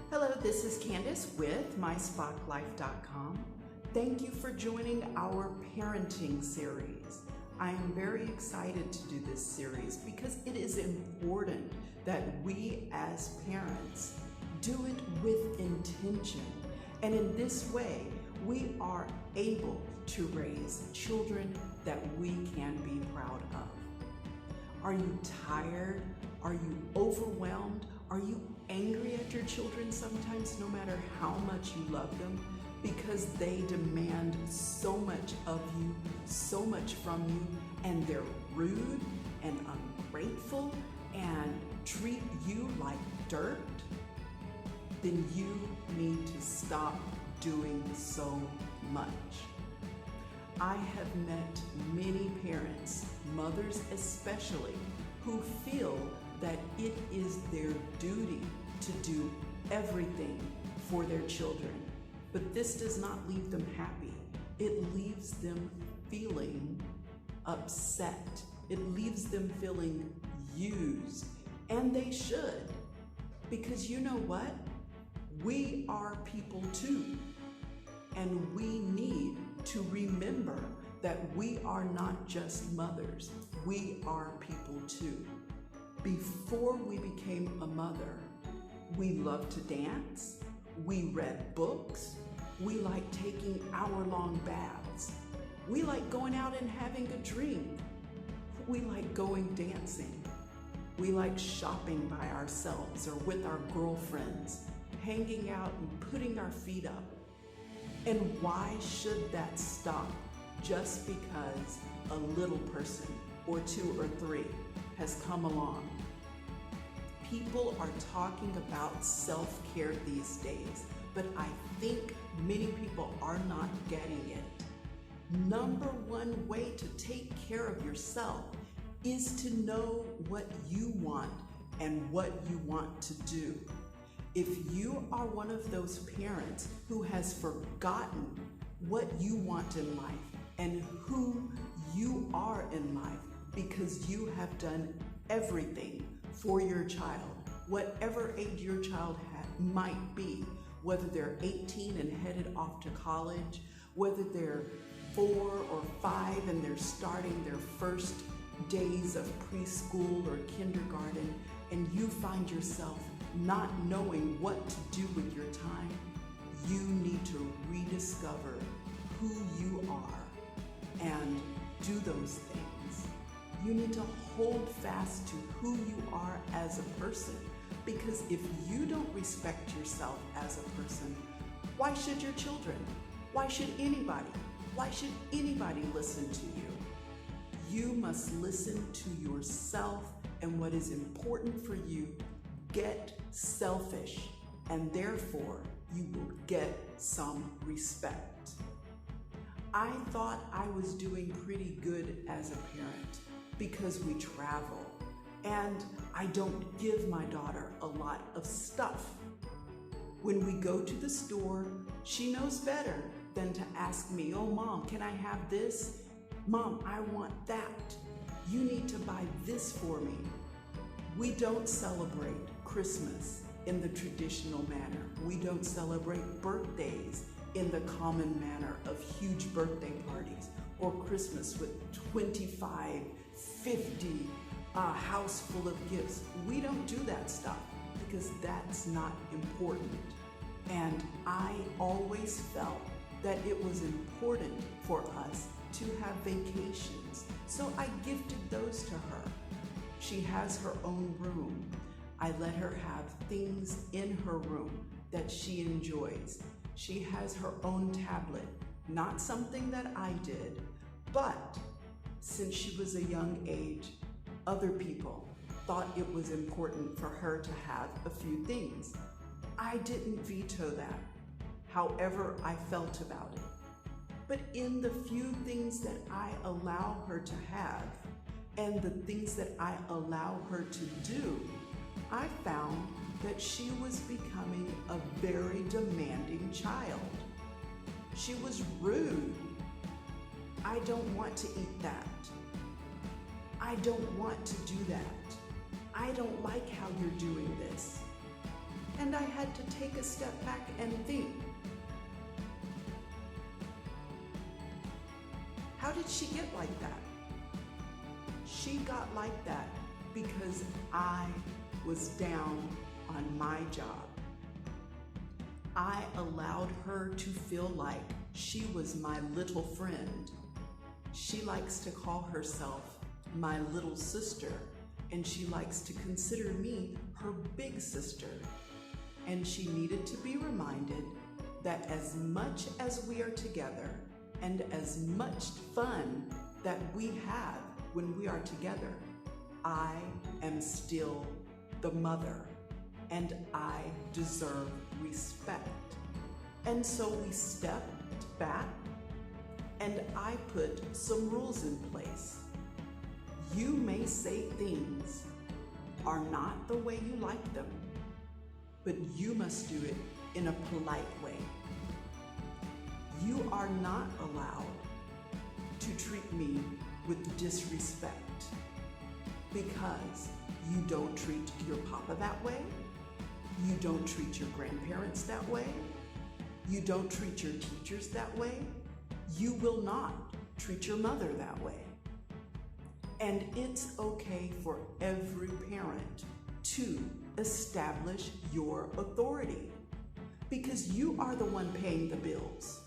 Hello, this is Candace with MySpockLife.com. Thank you for joining our parenting series. I am very excited to do this series because it is important that we as parents do it with intention. And in this way, we are able to raise children that we can be proud of. Are you tired? Are you overwhelmed? Are you angry at your children sometimes, no matter how much you love them? Because they demand so much of you, so much from you, and they're rude and ungrateful and treat you like dirt? Then you need to stop doing so much. I have met many parents, mothers especially, who feel that it is their duty to do everything for their children. But this does not leave them happy. It leaves them feeling upset. It leaves them feeling used. And they should. Because you know what? We are people too. And we need to remember that we are not just mothers. We are people too. Before we became a mother, we loved to dance, we read books, we liked taking hour-long baths, we liked going out and having a drink, we liked going dancing, we liked shopping by ourselves or with our girlfriends, hanging out and putting our feet up. And why should that stop just because a little person or two or three has come along? People are talking about self-care these days, but I think many people are not getting it. Number one way to take care of yourself is to know what you want and what you want to do. If you are one of those parents who has forgotten what you want in life and who you are in life because you have done everything for your child, whatever age your child might be, whether they're 18 and headed off to college, whether they're 4 or 5 and they're starting their first days of preschool or kindergarten, and you find yourself not knowing what to do with your time, you need to rediscover who you are and do those things. You need to hold fast to who you are as a person, because if you don't respect yourself as a person, why should your children? Why should anybody? Why should anybody listen to you? You must listen to yourself and what is important for you. Get selfish, and therefore you will get some respect. I thought I was doing pretty good as a parent because we travel and I don't give my daughter a lot of stuff. When we go to the store, she knows better than to ask me, "Oh, Mom, can I have this? Mom, I want that. You need to buy this for me." We don't celebrate Christmas in the traditional manner. We don't celebrate birthdays in the common manner of huge birthday parties or Christmas with 25, 50, a house full of gifts. We don't do that stuff because that's not important. And I always felt that it was important for us to have vacations. So I gifted those to her. She has her own room. I let her have things in her room that she enjoys. She has her own tablet, not something that I did, but since she was a young age, other people thought it was important for her to have a few things. I didn't veto that, however I felt about it. But in the few things that I allow her to have and the things that I allow her to do, I found that she was becoming a very demanding child. She was rude. "I don't want to eat that. I don't want to do that. I don't like how you're doing this." And I had to take a step back and think, how did she get like that? She got like that because I was down on my job. I allowed her to feel like she was my little friend. She likes to call herself my little sister, and she likes to consider me her big sister. And she needed to be reminded that as much as we are together and as much fun that we have when we are together, I am still the mother, and I deserve respect. And so we stepped back, and I put some rules in place. You may say things are not the way you like them, but you must do it in a polite way. You are not allowed to treat me with disrespect, because you don't treat your papa that way, you don't treat your grandparents that way, you don't treat your teachers that way, you will not treat your mother that way. And it's okay for every parent to establish your authority, because you are the one paying the bills.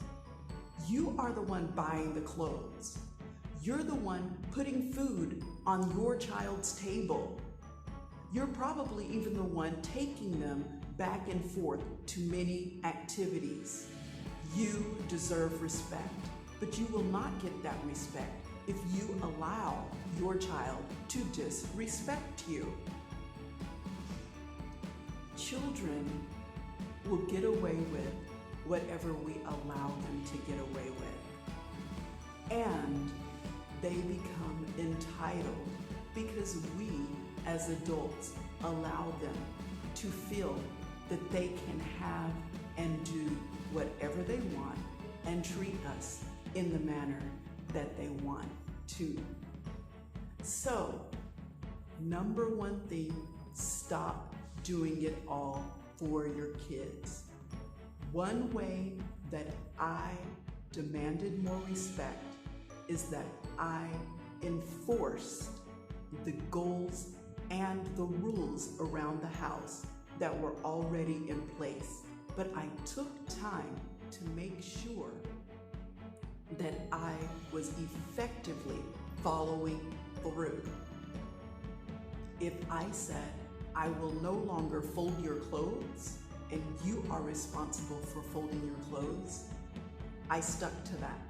You are the one buying the clothes. You're the one putting food on your child's table. You're probably even the one taking them back and forth to many activities. You deserve respect, but you will not get that respect if you allow your child to disrespect you. Children will get away with whatever we allow them to get away with. And they become entitled because we, as adults, allow them to feel that they can have and do whatever they want and treat us in the manner that they want to. So, number one thing, stop doing it all for your kids. One way that I demanded more respect is that I enforced the goals and the rules around the house that were already in place. But I took time to make sure that I was effectively following through. If I said, I will no longer fold your clothes and you are responsible for folding your clothes, I stuck to that.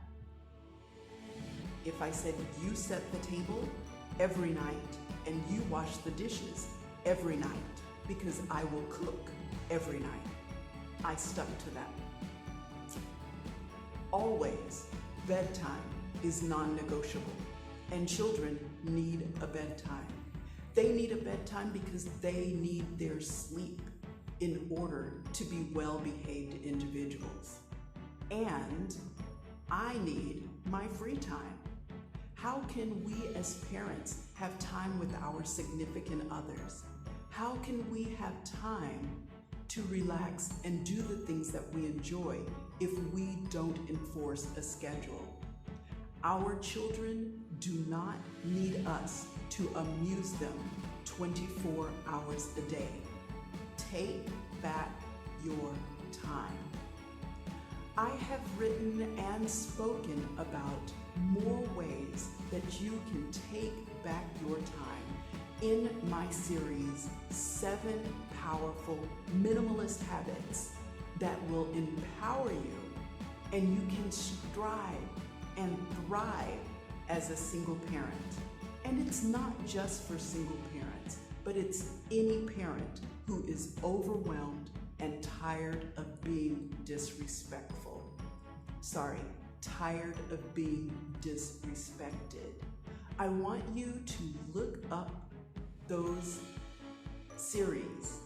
If I said, you set the table every night and you wash the dishes every night because I will cook every night, I stuck to that. Always, bedtime is non-negotiable, and children need a bedtime. They need a bedtime because they need their sleep in order to be well-behaved individuals. And I need my free time. How can we as parents have time with our significant others? How can we have time to relax and do the things that we enjoy if we don't enforce a schedule? Our children do not need us to amuse them 24 hours a day. Take back your time. I have written and spoken about more ways that you can take back your time in my series, 7 Powerful Minimalist Habits that will empower you, and you can strive and thrive as a single parent. And it's not just for single parents, but it's any parent who is overwhelmed and tired of being disrespectful. Tired of being disrespected. I want you to look up those series.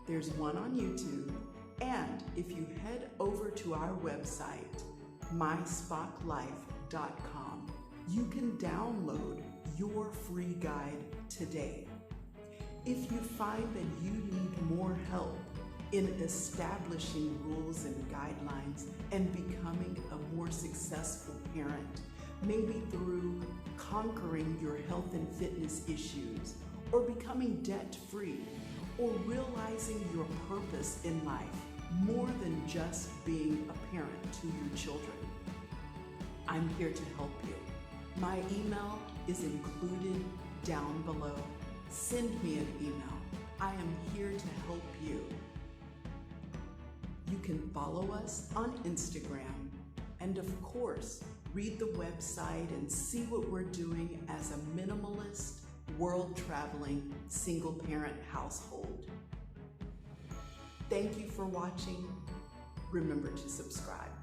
There's one on YouTube, and if you head over to our website, myspocklife.com, you can download your free guide today. If you find that you need more help in establishing rules and guidelines and becoming a more successful parent, maybe through conquering your health and fitness issues, or becoming debt-free, or realizing your purpose in life more than just being a parent to your children. I'm here to help you. My email is included down below. Send me an email. I am here to help you. You can follow us on Instagram and, of course, read the website and see what we're doing as a minimalist, world-traveling, single-parent household. Thank you for watching. Remember to subscribe.